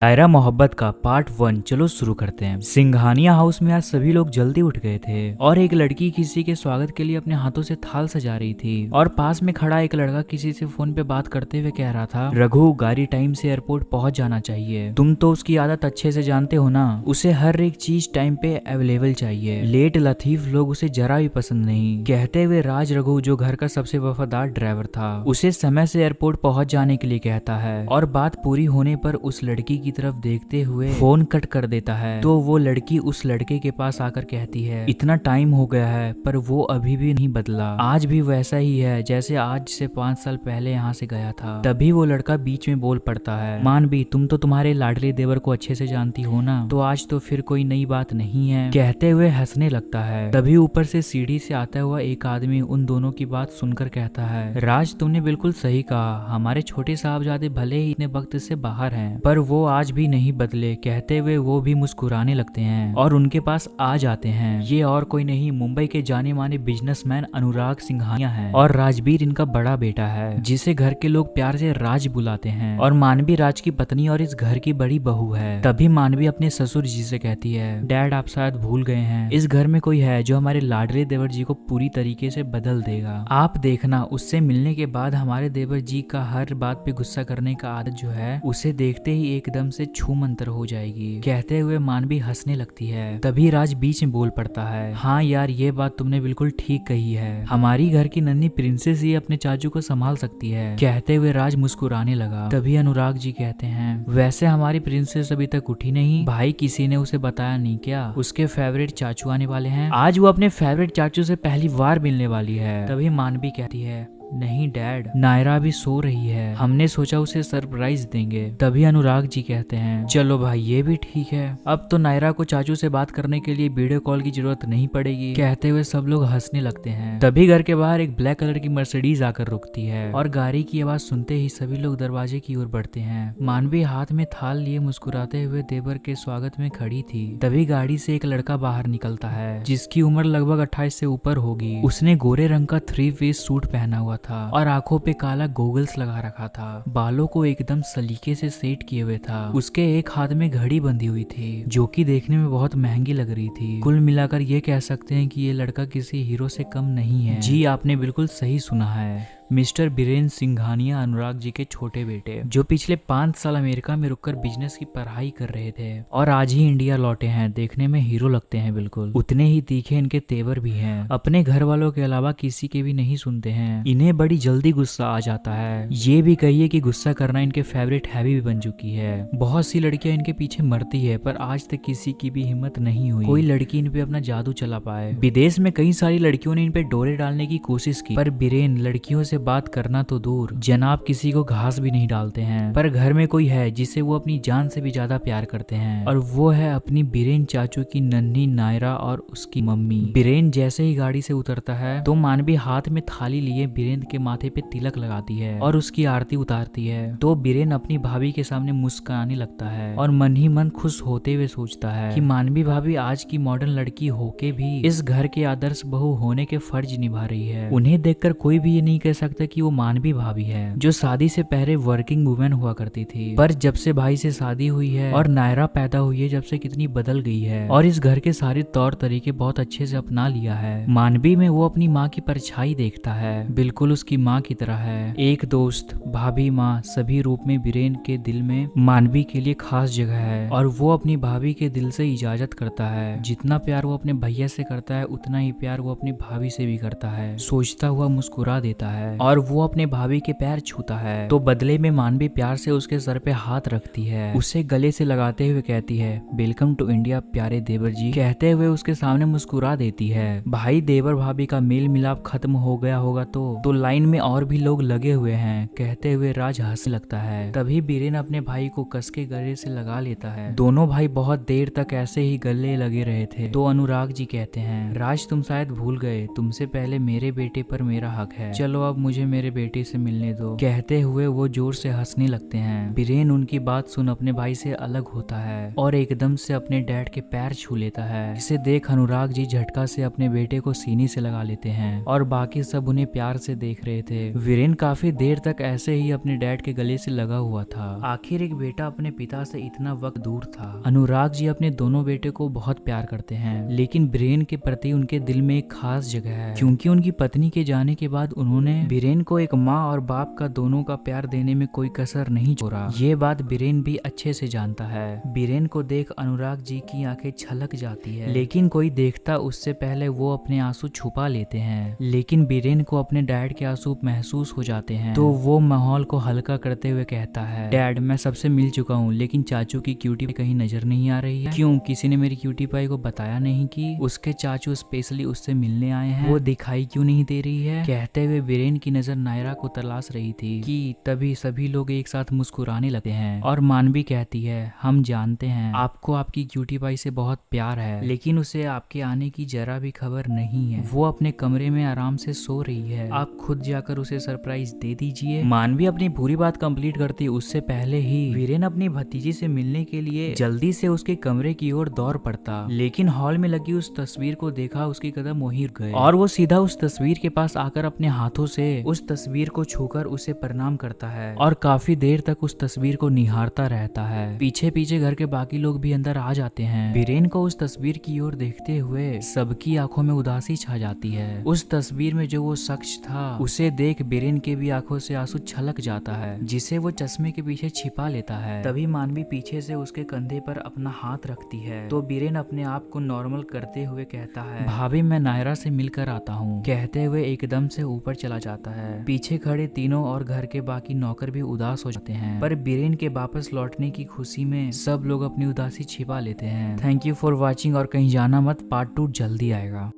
दायरा मोहब्बत का पार्ट 1 चलो शुरू करते हैं। सिंघानिया हाउस में आज सभी लोग जल्दी उठ गए थे और एक लड़की किसी के स्वागत के लिए अपने हाथों से थाल सजा रही थी और पास में खड़ा एक लड़का किसी से फोन पे बात करते हुए कह रहा था, रघु गाड़ी टाइम से एयरपोर्ट पहुंच जाना चाहिए। तुम तो उसकी आदत अच्छे से जानते हो ना, उसे हर एक चीज टाइम पे अवेलेबल चाहिए। लेट लतीफ लोग उसे जरा भी पसंद नहीं। कहते हुए राज रघु जो घर का सबसे वफादार ड्राइवर था उसे समय से एयरपोर्ट पहुंच जाने के लिए कहता है और बात पूरी होने पर उस लड़की की तरफ देखते हुए फोन कट कर देता है। तो वो लड़की उस लड़के के पास आकर कहती है, इतना टाइम हो गया है पर वो अभी भी नहीं बदला, आज भी वैसा ही है जैसे आज से 5 साल पहले यहाँ से गया था। तभी वो लड़का बीच में बोल पड़ता है, मानवी तुम तो तुम्हारे लाडले देवर को अच्छे से जानती हो ना, तो आज तो फिर कोई नई बात नहीं है। कहते हुए हंसने लगता है। तभी ऊपर से सीढ़ी से आता हुआ एक आदमी उन दोनों की बात सुनकर कहता है, राज तुमने बिल्कुल सही कहा, हमारे छोटे साहबजादे भले ही इतने वक्त से बाहर हैं पर वो आज भी नहीं बदले। कहते हुए वो भी मुस्कुराने लगते हैं और उनके पास आ जाते हैं। ये और कोई नहीं, मुंबई के जाने माने बिजनेसमैन अनुराग सिंघानिया है और राजवीर इनका बड़ा बेटा है जिसे घर के लोग प्यार से राज बुलाते हैं और मानवी राज की पत्नी और इस घर की बड़ी बहू है। तभी मानवी अपने ससुर जी से कहती है, डैड आप शायद भूल गए हैं, इस घर में कोई है जो हमारे लाडले देवर जी को पूरी तरीके से बदल देगा। आप देखना उससे मिलने के बाद हमारे देवर जी का हर बात पे गुस्सा करने का आदत जो है उसे देखते ही एकदम से छू मंतर हो जाएगी। कहते हुए मानवी हंसने लगती है। तभी राज बीच में बोल पड़ता है, हाँ यार ये बात तुमने बिल्कुल ठीक कही है, हमारी घर की नन्ही प्रिंसेस ही अपने चाचू को संभाल सकती है। कहते हुए राज मुस्कुराने लगा। तभी अनुराग जी कहते हैं, वैसे हमारी प्रिंसेस अभी तक उठी नहीं, भाई किसी ने उसे बताया नहीं क्या उसके फेवरेट चाचू आने वाले हैं, आज वो अपने फेवरेट चाचू से पहली बार मिलने वाली है। तभी मानवी कहती है, नहीं डैड नायरा भी सो रही है, हमने सोचा उसे सरप्राइज देंगे। तभी अनुराग जी कहते हैं, चलो भाई ये भी ठीक है, अब तो नायरा को चाचू से बात करने के लिए वीडियो कॉल की जरूरत नहीं पड़ेगी। कहते हुए सब लोग हंसने लगते हैं। तभी घर के बाहर एक ब्लैक कलर की मर्सिडीज आकर रुकती है और गाड़ी की आवाज सुनते ही सभी लोग दरवाजे की ओर बढ़ते हैं। मानवी हाथ में थाल लिए मुस्कुराते हुए देवर के स्वागत में खड़ी थी। तभी गाड़ी से एक लड़का बाहर निकलता है जिसकी उम्र लगभग 28 से ऊपर होगी। उसने गोरे रंग का 3 पीस सूट पहना हुआ था और आंखों पे काला गोगल्स लगा रखा था, बालों को एकदम सलीके से सेट किए हुए था। उसके एक हाथ में घड़ी बंधी हुई थी जो कि देखने में बहुत महंगी लग रही थी। कुल मिलाकर ये कह सकते हैं कि ये लड़का किसी हीरो से कम नहीं है। जी आपने बिल्कुल सही सुना है, मिस्टर बीरेन सिंघानिया अनुराग जी के छोटे बेटे जो पिछले 5 साल अमेरिका में रुककर बिजनेस की पढ़ाई कर रहे थे और आज ही इंडिया लौटे हैं। देखने में हीरो लगते हैं बिल्कुल, उतने ही तीखे इनके तेवर भी हैं। अपने घर वालों के अलावा किसी के भी नहीं सुनते हैं। इन्हें बड़ी जल्दी गुस्सा आ जाता है। ये भी कहिए कि गुस्सा करना इनके फेवरेट हैबी भी बन चुकी है। बहुत सी लड़कियां इनके पीछे मरती है पर आज तक किसी की भी हिम्मत नहीं हुई कोई लड़की इन पे अपना जादू चला पाए। विदेश में कई सारी लड़कियों ने इन पे डोरे डालने की कोशिश की पर बीरेन लड़कियों से बात करना तो दूर, जनाब किसी को घास भी नहीं डालते हैं। पर घर में कोई है जिसे वो अपनी जान से भी ज्यादा प्यार करते हैं और वो है अपनी बीरेन चाचू की नन्ही नायरा और उसकी मम्मी। बीरेन जैसे ही गाड़ी से उतरता है तो मानवी हाथ में थाली लिए बीरेन के माथे पे तिलक लगाती है और उसकी आरती उतारती है। तो बीरेन अपनी भाभी के सामने मुस्कुराने लगता है और मन ही मन खुश होते हुए सोचता है कि मानवी भाभी आज की मॉडर्न लड़की होके भी इस घर के आदर्श बहू होने के फर्ज निभा रही है। उन्हें देखकर कोई भी ये नहीं कह सकता कि वो मानवी भाभी है जो शादी से पहले वर्किंग वुमेन हुआ करती थी, पर जब से भाई से शादी हुई है और नायरा पैदा हुई है जब से कितनी बदल गई है और इस घर के सारे तौर तरीके बहुत अच्छे से अपना लिया है। मानवी में वो अपनी माँ की परछाई देखता है, बिल्कुल उसकी माँ की तरह है। एक दोस्त, भाभी, माँ सभी रूप में बीरेन के दिल में मानवी के लिए खास जगह है और वो अपनी भाभी के दिल से इजाजत करता है। जितना प्यार वो अपने भैया से करता है उतना ही प्यार वो अपनी भाभी से भी करता है। सोचता हुआ मुस्कुरा देता है और वो अपने भाभी के पैर छूता है तो बदले में मानवी प्यार से उसके सर पे हाथ रखती है, उसे गले से लगाते हुए कहती है, वेलकम टू इंडिया प्यारे देवर जी। कहते हुए उसके सामने मुस्कुरा देती है। भाई देवर भाभी का मेल मिलाप खत्म हो गया होगा तो लाइन में और भी लोग लगे हुए हैं। कहते हुए राज हंसने लगता है। तभी बीरेन अपने भाई को कस के गले से लगा लेता है। दोनों भाई बहुत देर तक ऐसे ही गले लगे रहे थे। तो अनुराग जी कहते हैं, राज तुम शायद भूल गए, तुमसे पहले मेरे बेटे पर मेरा हक है, चलो अब मुझे मेरे बेटे से मिलने दो। कहते हुए वो जोर से हंसने लगते हैं। बीरेन उनकी बात सुन अपने भाई से अलग होता है और एकदम से अपने डैड के पैर छू लेता है। इसे देख अनुराग जी झटका से अपने बेटे को सीने से लगा लेते हैं और बाकी सब उन्हें प्यार से देख रहे थे। वीरेन काफी देर तक ऐसे ही अपने डैड के गले से लगा हुआ था। आखिर एक बेटा अपने पिता से इतना वक्त दूर था। अनुराग जी अपने दोनों बेटे को बहुत प्यार करते हैं, लेकिन बीरेन के प्रति उनके दिल में एक खास जगह है, क्योंकि उनकी पत्नी के जाने के बाद उन्होंने बीरेन को एक माँ और बाप का दोनों का प्यार देने में कोई कसर नहीं छोड़ा। ये बात बीरेन भी अच्छे से जानता है। बीरेन को देख अनुराग जी की आंखें छलक जाती है, लेकिन कोई देखता उससे पहले वो अपने आंसू छुपा लेते हैं। लेकिन बीरेन को अपने डैड के आंसू महसूस हो जाते हैं, तो वो माहौल को हल्का करते हुए कहता है, डैड मैं सबसे मिल चुका हूँ, लेकिन चाचू की क्यूटी कहीं नजर नहीं आ रही है। क्यों किसी ने मेरी क्यूटी पाई को बताया नहीं कि उसके चाचू स्पेशली उससे मिलने आए हैं? वो दिखाई क्यों नहीं दे रही है? कहते हुए बीरेन की नजर नायरा को तलाश रही थी कि तभी सभी लोग एक साथ मुस्कुराने लगते हैं और मानवी कहती है, हम जानते हैं आपको आपकी क्यूटी पाई से बहुत प्यार है, लेकिन उसे आपके आने की जरा भी खबर नहीं है। वो अपने कमरे में आराम से सो रही है, आप खुद जाकर उसे सरप्राइज दे दीजिए। मानवी अपनी पूरी बात कंप्लीट करती उससे पहले ही वीरेन अपनी भतीजी से मिलने के लिए जल्दी से उसके कमरे की ओर दौड़ पड़ता, लेकिन हॉल में लगी उस तस्वीर को देखा उसके कदम वहीं रुक गए और वो सीधा उस तस्वीर के पास आकर अपने हाथों से उस तस्वीर को छूकर उसे प्रणाम करता है और काफी देर तक उस तस्वीर को निहारता रहता है। पीछे पीछे घर के बाकी लोग भी अंदर आ जाते हैं। बीरेन को उस तस्वीर की ओर देखते हुए सबकी आंखों में उदासी छा जाती है। उस तस्वीर में जो वो शख्स था उसे देख बीरेन के भी आंखों से आंसू छलक जाता है, जिसे वो चश्मे के पीछे छिपा लेता है। तभी मानवी पीछे से उसके कंधे पर अपना हाथ रखती है, तो बीरेन अपने आप को नॉर्मल करते हुए कहता है, भाभी मैं नायरा से मिलकर आता हूँ। कहते हुए एकदम से ऊपर चला जाता है। पीछे खड़े तीनों और घर के बाकी नौकर भी उदास हो जाते हैं, पर बीरेन के वापस लौटने की खुशी में सब लोग अपनी उदासी छिपा लेते हैं। थैंक यू फॉर वॉचिंग और कहीं जाना मत, पार्ट 2 जल्दी आएगा।